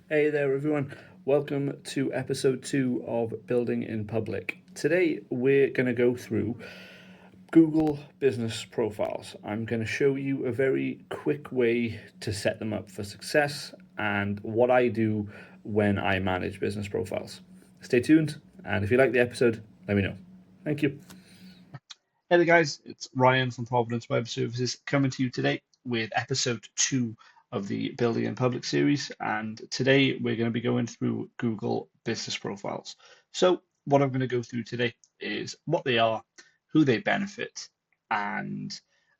Hey there, everyone. Welcome to episode 2 of Building in Public. Today, we're going to go through Google business profiles. I'm going to show you a very quick way to set them up for success and what I do when I manage business profiles. Stay tuned, and if you like the episode, let me know. Thank you. Hey there, guys. It's Ryan from Providence Web Services coming to you today with episode 2 of the Building in Public series. And today we're going to be going through Google business profiles. So, what I'm going to go through today is what they are, who they benefit, and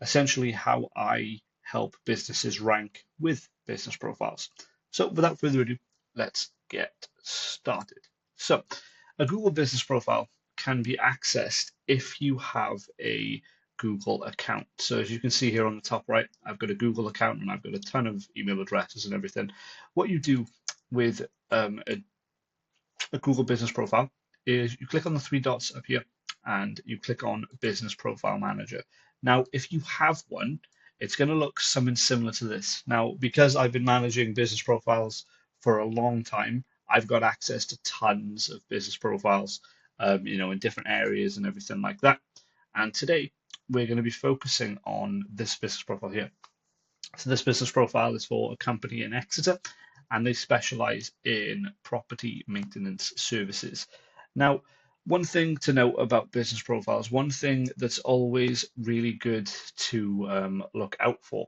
essentially how I help businesses rank with business profiles. So, without further ado, let's get started. So, a Google business profile can be accessed if you have a Google account. So as you can see here on the top right, I've got a Google account and I've got a ton of email addresses and everything. What you do with a Google business profile is you click on the three dots up here and you click on Business Profile Manager. Now, if you have one, it's going to look something similar to this. Now, because I've been managing business profiles for a long time, I've got access to tons of business profiles, in different areas and everything like that. And today, we're going to be focusing on this business profile here. So this business profile is for a company in Exeter, and they specialize in property maintenance services. Now, one thing to note about business profiles, one thing that's always really good to look out for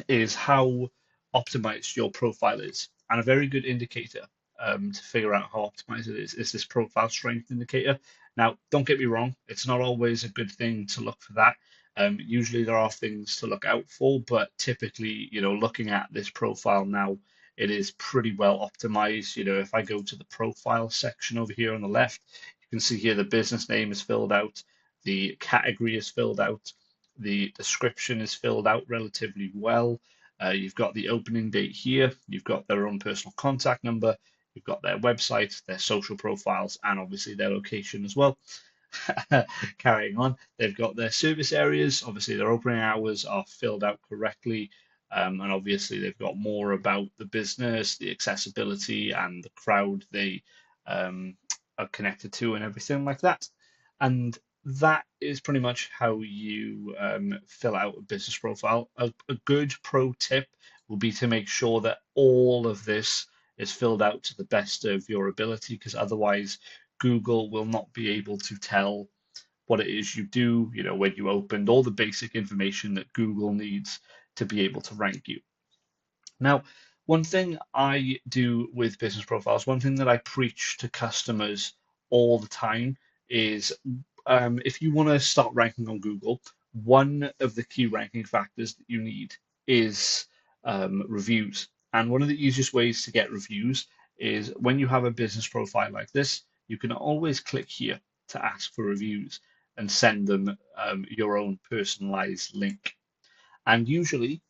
is how optimized your profile is. And a very good indicator to figure out how optimized it is this profile strength indicator. Now, don't get me wrong, it's not always a good thing to look for that. Usually there are things to look out for, but typically, looking at this profile now, it is pretty well optimized. If I go to the profile section over here on the left, you can see here the business name is filled out, the category is filled out, the description is filled out relatively well. You've got the opening date here. You've got their own personal contact number. You've got their website, their social profiles, and obviously their location as well. Carrying on, they've got their service areas. Obviously, their opening hours are filled out correctly. And obviously, they've got more about the business, the accessibility, and the crowd they um, are connected to, and everything like that. And that is pretty much how you fill out a business profile. A good pro tip will be to make sure that all of this is filled out to the best of your ability, because otherwise, Google will not be able to tell what it is you do, when you opened, all the basic information that Google needs to be able to rank you. Now, one thing I do with business profiles, one thing that I preach to customers all the time is if you want to start ranking on Google, one of the key ranking factors that you need is reviews. And one of the easiest ways to get reviews is when you have a business profile like this, you can always click here to ask for reviews and send them your own personalized link. And usually,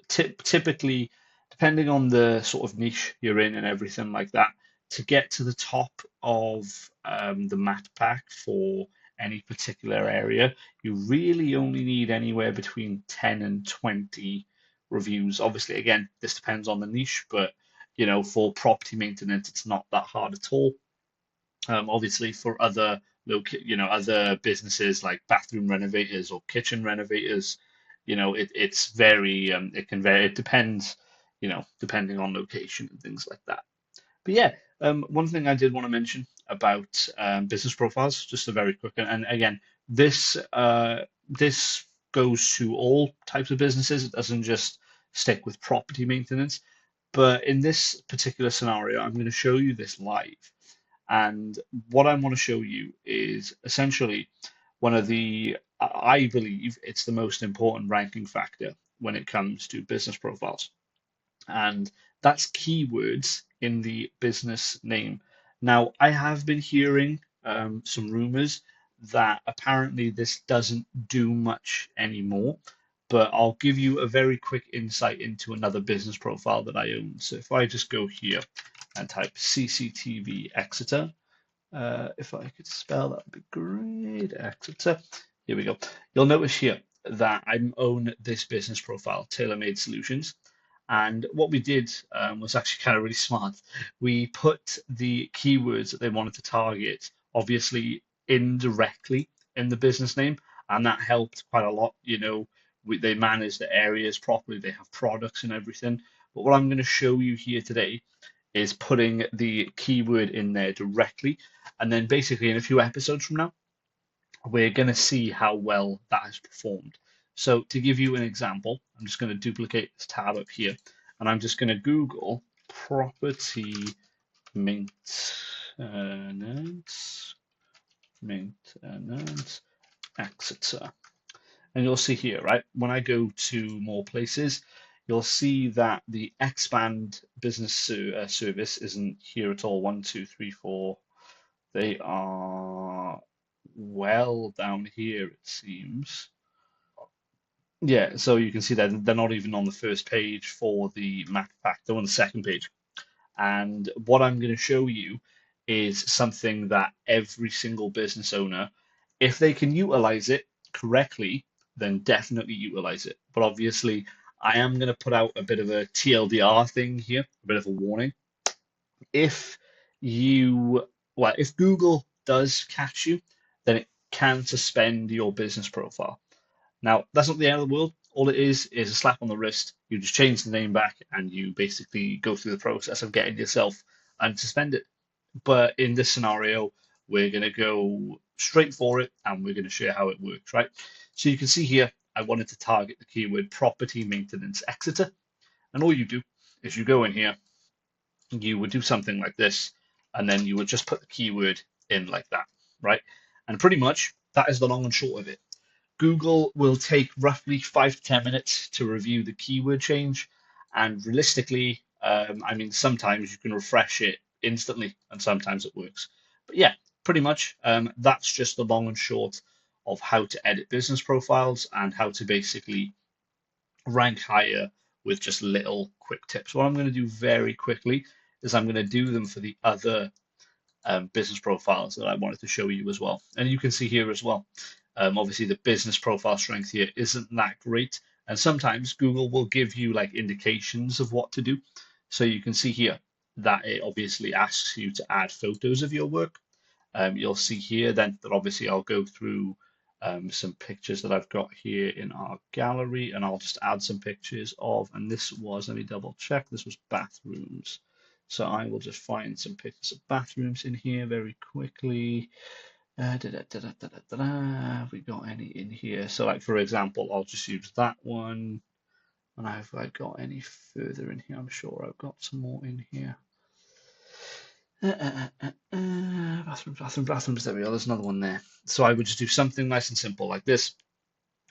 typically, depending on the sort of niche you're in and everything like that, to get to the top of the map pack for any particular area, you really only need anywhere between 10 and 20 reviews. Obviously, again, this depends on the niche, but for property maintenance, it's not that hard at all. Obviously, for other businesses like bathroom renovators or kitchen renovators, it's very it can vary. It depends, depending on location and things like that. But yeah, one thing I did want to mention about business profiles, just a very quick, and again, this goes to all types of businesses. It doesn't just stick with property maintenance. But in this particular scenario, I'm going to show you this live. And what I want to show you is essentially one of I believe it's the most important ranking factor when it comes to business profiles. And that's keywords in the business name. Now, I have been hearing some rumors that apparently this doesn't do much anymore, but I'll give you a very quick insight into another business profile that I own. So if I just go here and type CCTV Exeter, if I could spell, that would be great. Exeter. Here we go. You'll notice here that I own this business profile, TaylorMade Solutions. And what we did was actually kind of really smart. We put the keywords that they wanted to target, obviously indirectly in the business name, and that helped quite a lot. They manage the areas properly, they have products and everything. But what I'm going to show you here today is putting the keyword in there directly. And then basically in a few episodes from now, we're going to see how well that has performed. So to give you an example, I'm just going to duplicate this tab up here, and I'm just going to Google property maintenance, maintenance Exeter. And you'll see here, right, when I go to more places, you'll see that the expand business service isn't here at all. 1, 2, 3, 4. They are well down here, it seems. Yeah, so you can see that they're not even on the first page for the map pack, they're on the second page. And what I'm going to show you is something that every single business owner, if they can utilize it correctly, then definitely utilize it. But obviously, I am going to put out a bit of a TLDR thing here, a bit of a warning. If you, well, if Google does catch you, then it can suspend your business profile. Now, that's not the end of the world. All it is a slap on the wrist. You just change the name back and you basically go through the process of getting yourself unsuspended. But in this scenario, we're going to go straight for it and we're going to share how it works, right? So you can see here, I wanted to target the keyword property maintenance Exeter. And all you do is you go in here, you would do something like this, and then you would just put the keyword in like that, right? And pretty much that is the long and short of it. Google will take roughly 5 to 10 minutes to review the keyword change. And realistically, I mean, sometimes you can refresh it instantly and sometimes it works. But yeah, pretty much that's just the long and short of how to edit business profiles and how to basically rank higher with just little quick tips. What I'm going to do very quickly is I'm going to do them for the other business profiles that I wanted to show you as well. And you can see here as well, obviously the business profile strength here isn't that great. And sometimes Google will give you like indications of what to do. So you can see here that it obviously asks you to add photos of your work. You'll see here then that obviously I'll go through some pictures that I've got here in our gallery, and I'll just add some pictures of, and this was, let me double check, this was bathrooms. So I will just find some pictures of bathrooms in here very quickly. Have we got any in here? So like, for example, I'll just use that one. And have I got any further in here? I'm sure I've got some more in here. Bathrooms, there we go, there's another one there. So I would just do something nice and simple like this,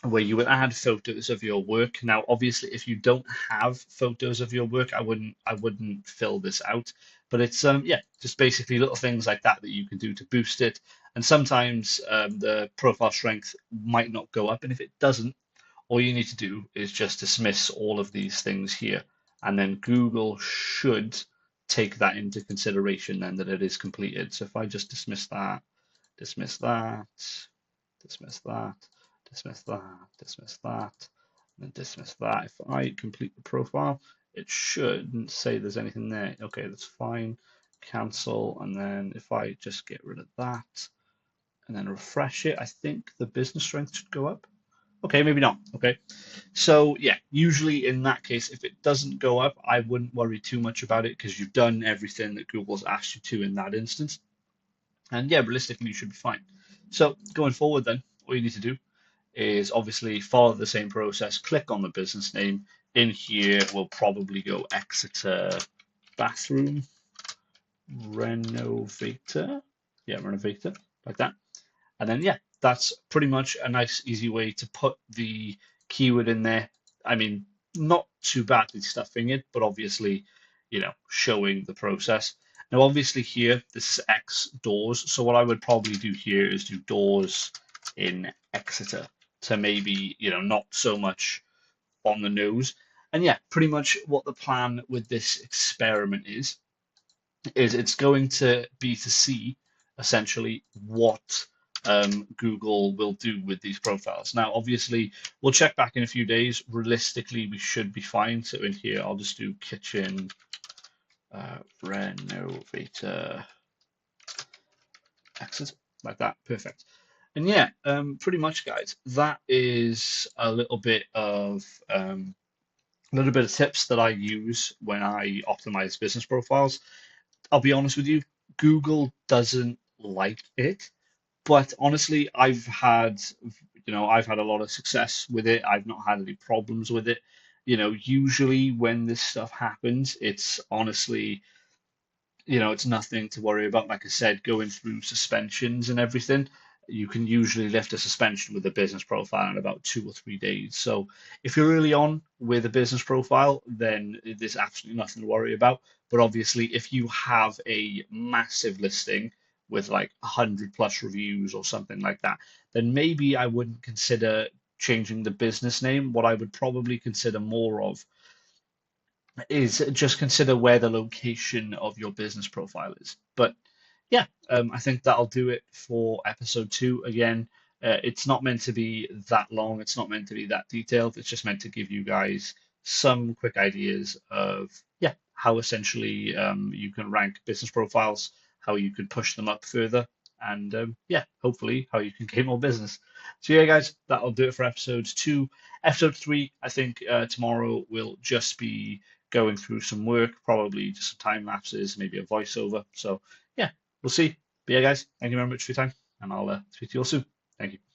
where you would add photos of your work. Now, obviously, if you don't have photos of your work, I wouldn't fill this out. But it's yeah, just basically little things like that that you can do to boost it. And sometimes the profile strength might not go up, and if it doesn't, all you need to do is just dismiss all of these things here, and then Google should take that into consideration then that it is completed. So if I just dismiss that, dismiss that, dismiss that, dismiss that, dismiss that, and dismiss that. If I complete the profile, it shouldn't say there's anything there. Okay, that's fine. Cancel, and then if I just get rid of that and then refresh it, I think the business strength should go up. Okay, maybe not. Okay, so yeah, usually in that case, if it doesn't go up, I wouldn't worry too much about it because you've done everything that Google's asked you to in that instance. And yeah, realistically, you should be fine. So going forward then, all you need to do is obviously follow the same process. Click on the business name. In here, we'll probably go Exeter bathroom renovator. Yeah, renovator, like that. And then, yeah, that's pretty much a nice, easy way to put the keyword in there. I mean, not too badly stuffing it, but obviously, showing the process. Now, obviously here, this is X doors. So what I would probably do here is do doors in Exeter to maybe, not so much on the nose. And yeah, pretty much what the plan with this experiment is it's going to be to see essentially what Google will do with these profiles. Now, obviously, we'll check back in a few days. Realistically, we should be fine. So in here, I'll just do kitchen renovator exit like that. Perfect. And yeah, pretty much, guys, that is a little bit of tips that I use when I optimize business profiles. I'll be honest with you, Google doesn't like it, but honestly, I've had a lot of success with it. I've not had any problems with it. Usually when this stuff happens, it's honestly, it's nothing to worry about. Like I said, going through suspensions and everything, you can usually lift a suspension with a business profile in about 2 or 3 days. So if you're early on with a business profile, then there's absolutely nothing to worry about. But obviously, if you have a massive listing with like 100+ reviews or something like that, then maybe I wouldn't consider changing the business name. What I would probably consider more of is just consider where the location of your business profile is. But yeah, I think that'll do it for episode 2. Again, it's not meant to be that long. It's not meant to be that detailed. It's just meant to give you guys some quick ideas of, yeah, how essentially you can rank business profiles, how you can push them up further, and yeah, hopefully how you can gain more business. So yeah, guys, that'll do it for episode 2. Episode 3, I think tomorrow will just be going through some work, probably just some time lapses, maybe a voiceover. So yeah, we'll see. But yeah, guys, thank you very much for your time, and I'll speak to you all soon. Thank you.